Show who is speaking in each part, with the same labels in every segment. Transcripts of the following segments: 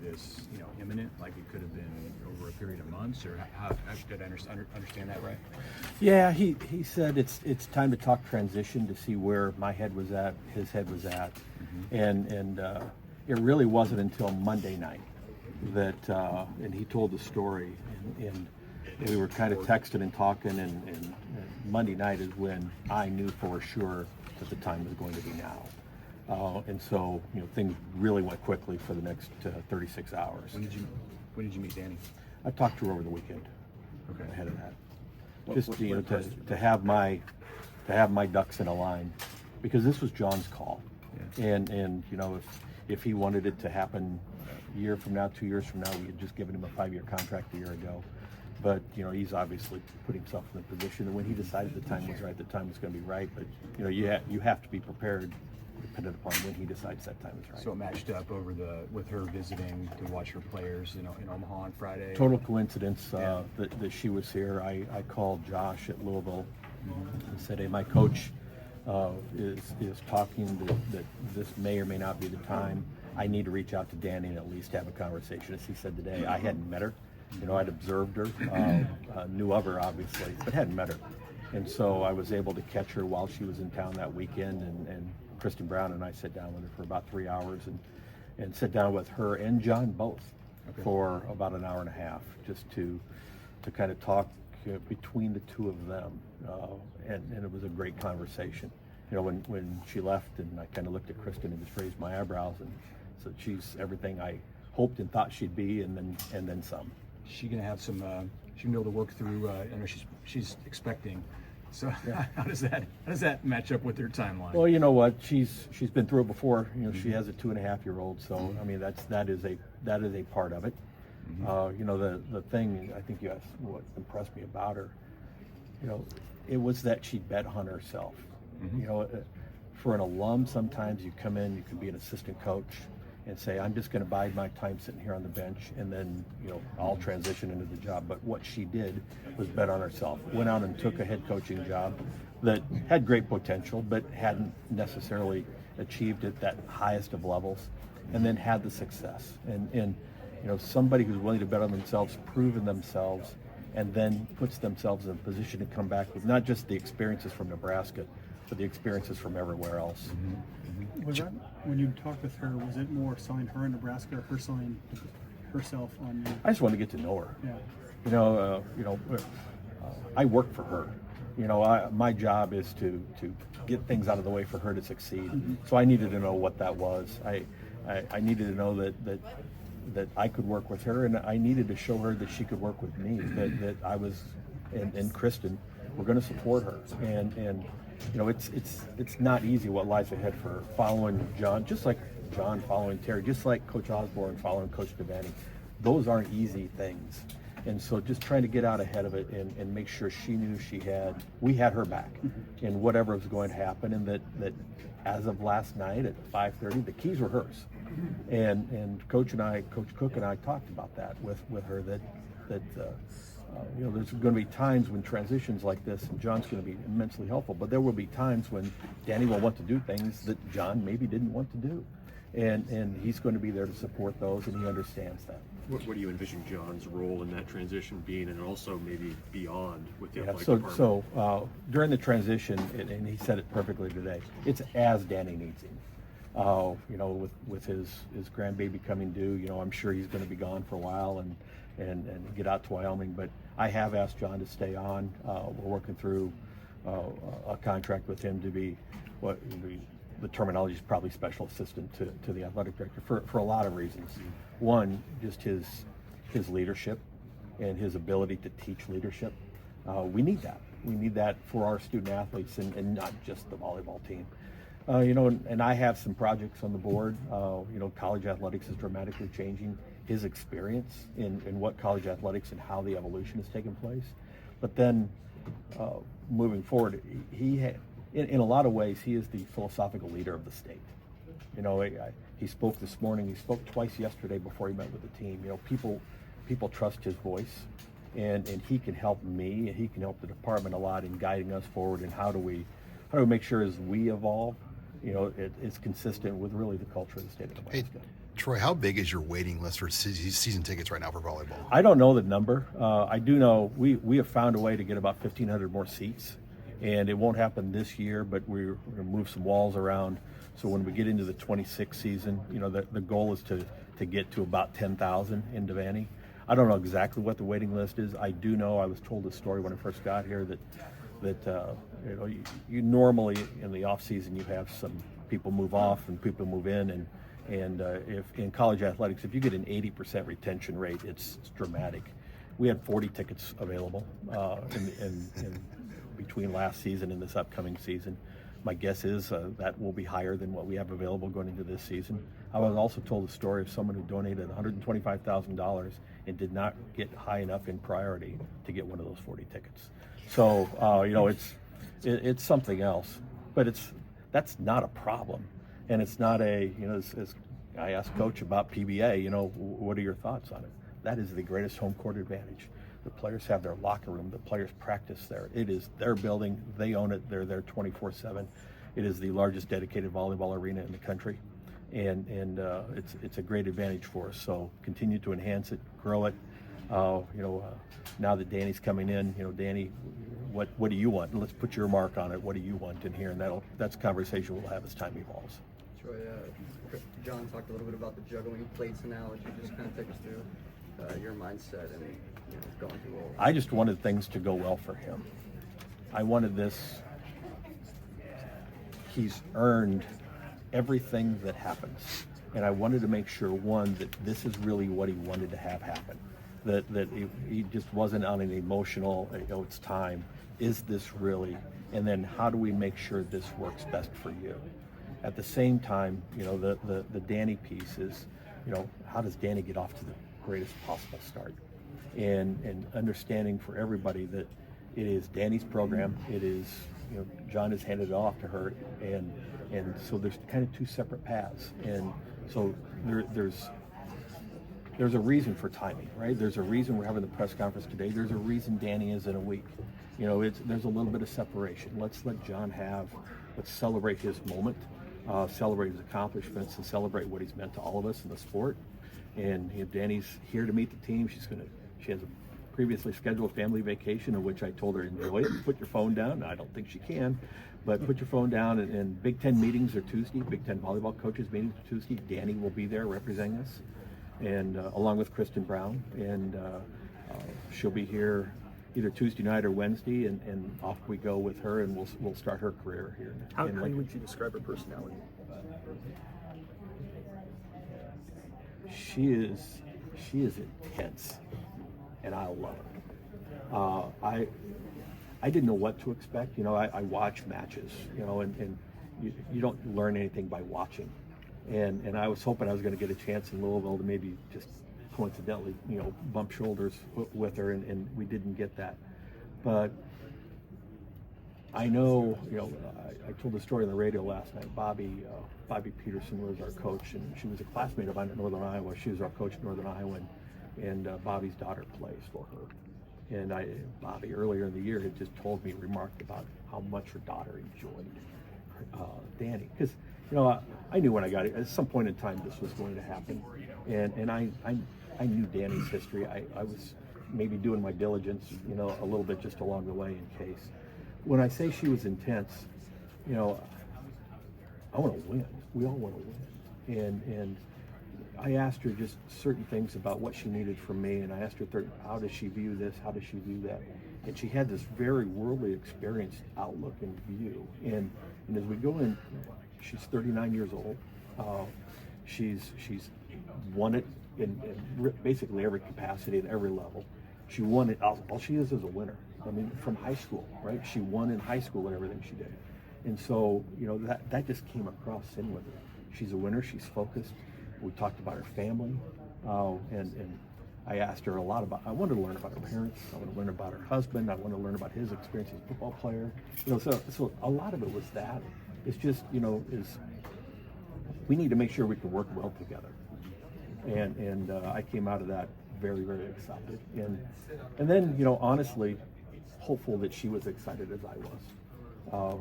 Speaker 1: this, imminent, like it could have been over a period of months, or how did I understand that right?
Speaker 2: Yeah, he said it's time to talk transition to see where my head was at, his head was at, and it really wasn't until Monday night that and he told the story, and we were kind of texting and talking, and Monday night is when I knew for sure that the time was going to be now. And so, things really went quickly for the next 36 hours.
Speaker 1: When did you meet Devaney?
Speaker 2: I talked to her over the weekend.
Speaker 1: Okay.
Speaker 2: Ahead of that, to have my ducks in a line, because this was John's call, and if he wanted it to happen a year from now, 2 years from now, we had just given him a 5-year contract a year ago. But he's obviously put himself in the position that when he decided the time was right, the time was going to be right. But you have to be prepared, dependent upon when he decides that time is right.
Speaker 1: So it matched up with her visiting to watch her players in Omaha on Friday.
Speaker 2: Total coincidence that she was here. I called Josh at Louisville and said, "Hey, my coach is talking that this may or may not be the time. I need to reach out to Devaney and at least have a conversation." As he said today, I hadn't met her. I'd observed her, knew of her obviously, but hadn't met her. And so I was able to catch her while she was in town that weekend, and Kristen Brown and I sat down with her for about 3 hours and sat down with her and John both for about an hour and a half, just to kind of talk between the two of them. And it was a great conversation. When she left, and I kind of looked at Kristen and just raised my eyebrows and said, she's everything I hoped and thought she'd be, and then some.
Speaker 1: She gonna have some. She can be able to work through. I know she's expecting. So how does that match up with their timeline?
Speaker 2: Well, you know what, she's been through it before. She has a 2.5-year-old, so I mean that is a part of it. The thing I think you asked what impressed me about her. It was that she bet on herself. For an alum, sometimes you come in, you can be an assistant coach and say, I'm just going to bide my time sitting here on the bench, and then I'll transition into the job. But what she did was bet on herself. Went out and took a head coaching job that had great potential, but hadn't necessarily achieved at that highest of levels, and then had the success. And somebody who's willing to bet on themselves, proven themselves, and then puts themselves in a position to come back with not just the experiences from Nebraska, but the experiences from everywhere else.
Speaker 3: Was that, when you talked with her, was it more selling her in Nebraska or her selling herself on you?
Speaker 2: I just wanted to get to know her.
Speaker 3: Yeah.
Speaker 2: I work for her. My job is to get things out of the way for her to succeed. So I needed to know what that was. I needed to know that I could work with her, and I needed to show her that she could work with me. That I was, and Kristen, we're going to support her. And it's not easy what lies ahead for her, following John, just like John following Terry, just like Coach Osborne following Coach Devaney. Those aren't easy things. And so just trying to get out ahead of it and make sure she knew we had her back in whatever was going to happen, and that as of last night at 5:30, the keys were hers. And Coach Cook and I talked about that with her, that there's going to be times when transitions like this, and John's going to be immensely helpful, but there will be times when Devaney will want to do things that John maybe didn't want to do. And he's going to be there to support those, and he understands that.
Speaker 4: What do you envision John's role in that transition being, and also maybe beyond with the athletic department?
Speaker 2: So during the transition, and he said it perfectly today, it's as Devaney needs him. With his grandbaby coming due, I'm sure he's going to be gone for a while and get out to Wyoming. But I have asked John to stay on. We're working through a contract with him to be the terminology is probably special assistant to the athletic director for a lot of reasons. One, just his leadership and his ability to teach leadership. We need that. We need that for our student athletes and not just the volleyball team. And I have some projects on the board. College athletics is dramatically changing. His experience in what college athletics and how the evolution has taken place. But then moving forward, in a lot of ways, he is the philosophical leader of the state. He spoke this morning. He spoke twice yesterday before he met with the team. People trust his voice, and he can help me, and he can help the department a lot in guiding us forward. And how do we make sure as we evolve, it's consistent with really the culture of the state of Nebraska.
Speaker 5: Hey, Troy, how big is your waiting list for season tickets right now for volleyball?
Speaker 2: I don't know the number. I do know we have found a way to get about 1,500 more seats, and it won't happen this year, but we're going to move some walls around. So when we get into the 26 season, the goal is to get to about 10,000 in Devaney. I don't know exactly what the waiting list is. I do know I was told a story when I first got here that you normally in the off season you have some people move off and people move in, and if in college athletics, if you get an 80% retention rate, it's dramatic. We had 40 tickets available in between last season and this upcoming season. My guess is that will be higher than what we have available going into this season. I was also told a story of someone who donated $125,000 and did not get high enough in priority to get one of those 40 tickets. So it's something else, but that's not a problem, and it's not as I asked Coach about PBA. What are your thoughts on it? That is the greatest home court advantage. The players have their locker room. The players practice there. It is their building. They own it. They're there 24/7. It is the largest dedicated volleyball arena in the country, and it's a great advantage for us. So continue to enhance it, grow it. Now that Danny's coming in, Danny, what do you want? Let's put your mark on it. What do you want in here? And that's a conversation we'll have as time evolves.
Speaker 6: Troy, John talked a little bit about the juggling plates analogy. Just kind of take us through your mindset and going through all.
Speaker 2: I just wanted things to go well for him. I wanted this. He's earned everything that happens, and I wanted to make sure, one, that this is really what he wanted to have happen. That he just wasn't on an emotional, it's time. Is this really? And then how do we make sure this works best for you? At the same time, the Danny piece is, how does Danny get off to the greatest possible start? And understanding for everybody that it is Danny's program. It is, John has handed it off to her, and so there's kind of two separate paths. And so there's a reason for timing, right? There's a reason we're having the press conference today. There's a reason Danny is in a week. There's a little bit of separation. Let's let John let's celebrate his moment, celebrate his accomplishments, and celebrate what he's meant to all of us in the sport. And Danny's here to meet the team. She has a previously scheduled family vacation, of which I told her enjoy it. Put your phone down. I don't think she can, but put your phone down. And Big Ten meetings are Tuesday. Big Ten volleyball coaches meetings are Tuesday. Danny will be there representing us, and along with Kristen Brown, and she'll be here either Tuesday night or Wednesday, and off we go with her, and we'll start her career here.
Speaker 1: How would you describe her personality?
Speaker 2: She is intense, and I love it. I didn't know what to expect. I watch matches, and you don't learn anything by watching. And I was hoping I was going to get a chance in Louisville to maybe just coincidentally, bump shoulders with her, and we didn't get that. But I know, I told the story on the radio last night. Bobby Peterson was our coach, and she was a classmate of mine at Northern Iowa. She was our coach at Northern Iowa, and Bobby's daughter plays for her. And Bobby earlier in the year had just remarked about how much her daughter enjoyed Danny, because I knew when I got it at some point in time this was going to happen, and I knew Danny's history. I was maybe doing my diligence, a little bit just along the way in case. When I say she was intense, I want to win. We all want to win, and I asked her just certain things about what she needed from me, and I asked her, how does she view this? How does she view that? And she had this very worldly experienced outlook and view. And as we go in, she's 39 years old. She's won it in basically every capacity at every level. She won it. All she is a winner. I mean, from high school, right? She won in high school and everything she did. And so, that just came across in with her. She's a winner. She's focused. We talked about her family, and I asked her a lot about. I wanted to learn about her parents. I wanted to learn about her husband. I wanted to learn about his experience as a football player. So a lot of it was that. It's just, is we need to make sure we can work well together. And I came out of that very, very excited. And then, honestly, hopeful that she was excited as I was.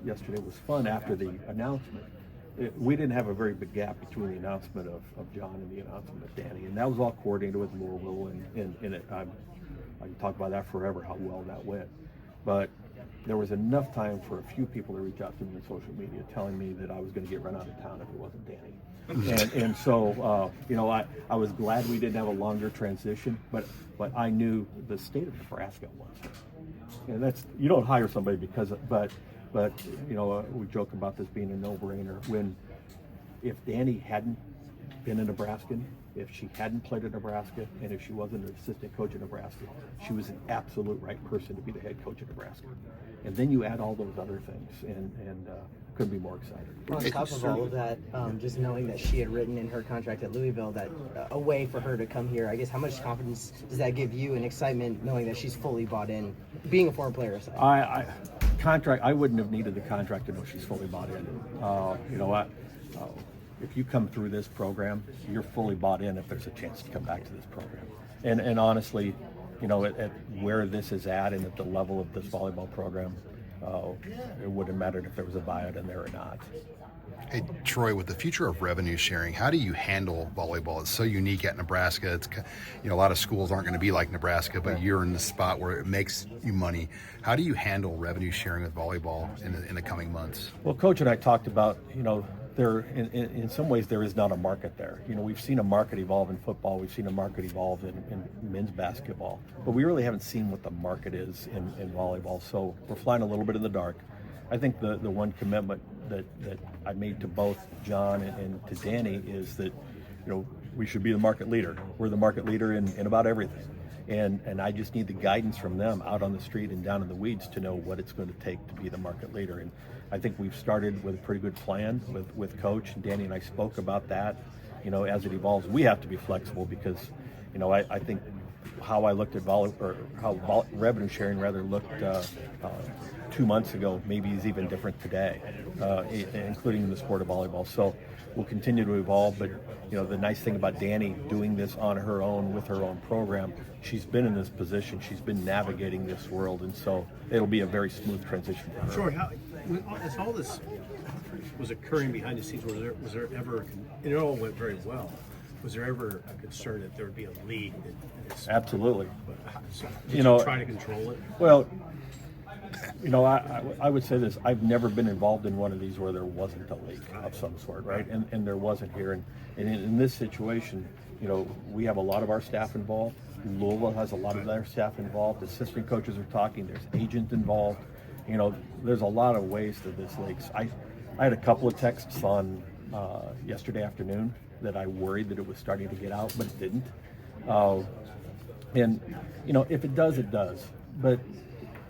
Speaker 2: Yesterday was fun after the announcement. we didn't have a very big gap between the announcement of John and the announcement of Danny, and that was all coordinated with Louisville, and I can talk about that forever, how well that went. But there was enough time for a few people to reach out to me on social media telling me that I was going to get run out of town if it wasn't Danny. And so, I was glad we didn't have a longer transition, but I knew the state of Nebraska wants her. And that's, you don't hire somebody because, but we joke about this being a no-brainer. If Danny hadn't been a Nebraskan, if she hadn't played at Nebraska, and if she wasn't an assistant coach at Nebraska, she was an absolute right person to be the head coach at Nebraska. And then you add all those other things, and couldn't be more excited.
Speaker 7: On top of all of that, just knowing that she had written in her contract at Louisville that a way for her to come here, I guess how much confidence does that give you and excitement knowing that she's fully bought in, being a former player herself?
Speaker 2: I wouldn't have needed the contract to know she's fully bought in. If you come through this program, you're fully bought in if there's a chance to come back to this program. And honestly, at where this is at and at the level of this volleyball program, it wouldn't have mattered if there was a buyout in there or not.
Speaker 5: Hey, Troy, with the future of revenue sharing, how do you handle volleyball? It's so unique at Nebraska. It's, a lot of schools aren't going to be like Nebraska, but you're in the spot where it makes you money. How do you handle revenue sharing with volleyball in the coming months?
Speaker 2: Well, Coach and I talked about, there in some ways there is not a market there. We've seen a market evolve in football. We've seen a market evolve in men's basketball, but we really haven't seen what the market is in volleyball. So we're flying a little bit in the dark. I think the one commitment that I made to both John and to Danny is that, we should be the market leader. We're the market leader in about everything. And I just need the guidance from them out on the street and down in the weeds to know what it's going to take to be the market leader. And I think we've started with a pretty good plan with Coach, and Danny and I spoke about that. As it evolves, we have to be flexible because, I think how I looked at revenue sharing rather looked 2 months ago maybe is even different today, including in the sport of volleyball. So we'll continue to evolve, but the nice thing about Danny doing this on her own with her own program, she's been in this position, she's been navigating this world, and so it'll be a very smooth transition for her.
Speaker 8: Troy, as all this was occurring behind the scenes, was there ever, and it all went very well, was there ever a concern that there would be a league that is,
Speaker 2: Absolutely.
Speaker 8: did you try to control it?
Speaker 2: Well, I would say this, I've never been involved in one of these where there wasn't a league of some sort, right? And there wasn't here. And in this situation, we have a lot of our staff involved. Louisville has a lot of their staff involved. Assistant coaches are talking. There's agents involved. There's a lot of ways to this league. I had a couple of texts on yesterday afternoon that I worried that it was starting to get out, but it didn't. If it does, it does. But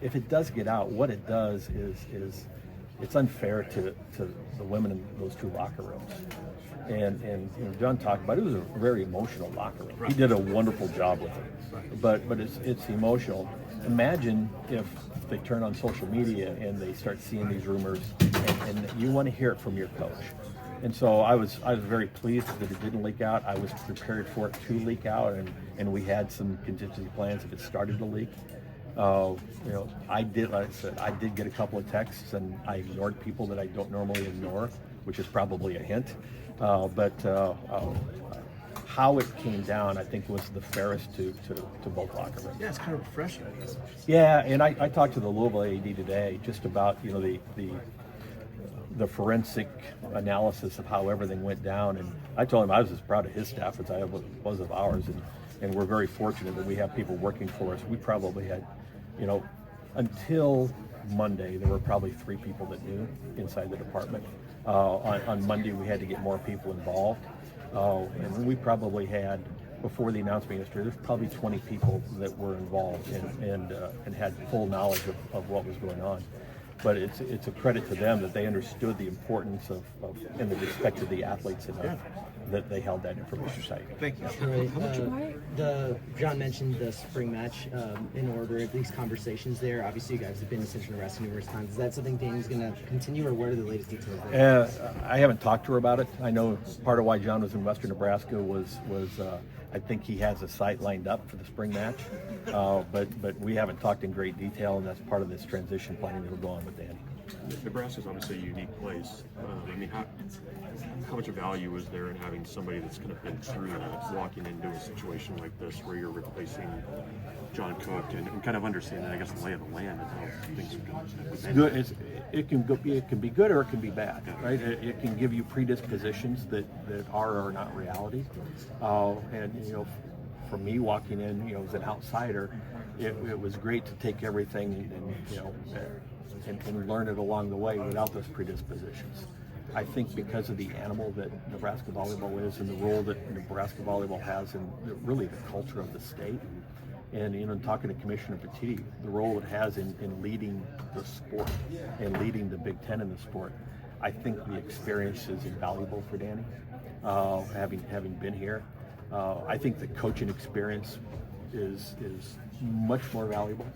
Speaker 2: if it does get out, what it does is it's unfair to the women in those two locker rooms. And John talked about it. It was a very emotional locker room. He did a wonderful job with it. But it's emotional. Imagine if they turn on social media and they start seeing these rumors, and you want to hear it from your coach. And so I was very pleased that it didn't leak out. I was prepared for it to leak out, and we had some contingency plans if it started to leak. I did get a couple of texts, and I ignored people that I don't normally ignore, which is probably a hint. But how it came down, I think, was the fairest to both locker rooms.
Speaker 8: Yeah, it's kind of refreshing.
Speaker 2: Yeah, and I talked to the Louisville AD today just about the forensic analysis of how everything went down, and I told him I was as proud of his staff as I was of ours, and we're very fortunate that we have people working for us. We probably had, until Monday, there were probably 3 people that knew inside the department. On Monday, we had to get more people involved, and we probably had, before the announcement yesterday, there's probably 20 people that were involved and had full knowledge of what was going on. But it's a credit to them that they understood the importance of and the respect of the athletes enough that they held that information tight.
Speaker 8: Thank you.
Speaker 7: Right. John mentioned the spring match in order, at least conversations there. Obviously, you guys have been in Central Nebraska numerous times. Is that something Danny's going to continue, or what are the latest details there?
Speaker 2: I haven't talked to her about it. I know part of why John was in Western Nebraska was I think he has a site lined up for the spring match, but we haven't talked in great detail, and that's part of this transition planning that will go on with Danny.
Speaker 4: Nebraska's obviously a unique place. how much value is there in having somebody that's kind of been through that, walking into a situation like this where you're replacing John Cook and kind of understanding, I guess, the lay of the land and how things are going?
Speaker 2: It's good. It can be good or it can be bad, right? It can give you predispositions that are or not reality. And you know, for me walking in, you know, as an outsider, it was great to take everything and you know and learn it along the way without those predispositions. I think because of the animal that Nebraska volleyball is and the role that Nebraska volleyball has in really the culture of the state, and you know, talking to Commissioner Petit, the role it has in leading the sport and leading the Big Ten in the sport, I think the experience is invaluable for Danny. Having been here, I think the coaching experience is much more valuable.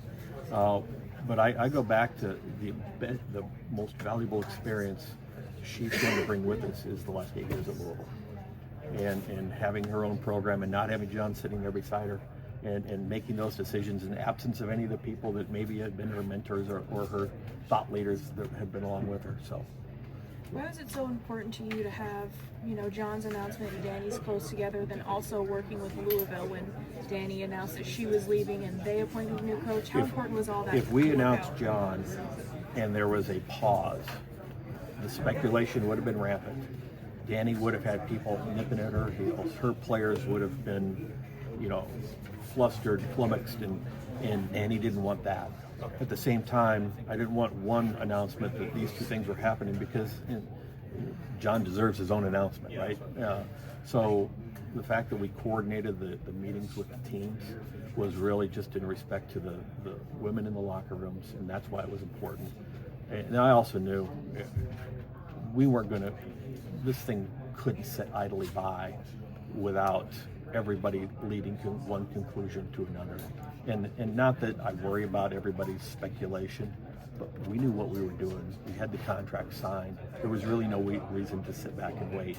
Speaker 2: But I go back to the most valuable experience she's going to bring with us is the last 8 years at Louisville, and having her own program and not having John sitting there beside her. And making those decisions in the absence of any of the people that maybe had been her mentors or her thought leaders that had been along with her. So,
Speaker 9: why was it so important to you to have, you know, John's announcement and Danny's close together, then also working with Louisville when Danny announced that she was leaving and they appointed a new coach? How important was all that?
Speaker 2: If we announced John and there was a pause, the speculation would have been rampant. Danny would have had people nipping at her heels. Her players would have been, you know, flustered, flummoxed, and Danny didn't want that. At the same time, I didn't want one announcement that these two things were happening because John deserves his own announcement, right? So the fact that we coordinated the meetings with the teams was really just in respect to the women in the locker rooms, and that's why it was important. And I also knew we weren't going to, this thing couldn't sit idly by without everybody leading to one conclusion to another. And not that I worry about everybody's speculation, but we knew what we were doing. We had the contract signed. There was really no reason to sit back and wait.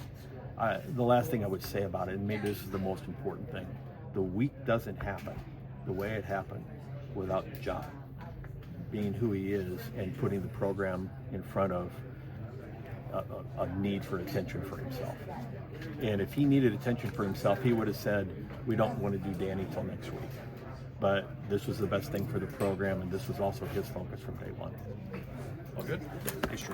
Speaker 2: The last thing I would say about it, and maybe this is the most important thing, the week doesn't happen the way it happened without John being who he is and putting the program in front of a need for attention for himself. And if he needed attention for himself, he would have said, we don't want to do Danny till next week. But this was the best thing for the program, and this was also his focus from day one.
Speaker 4: All good? Thanks, Troy.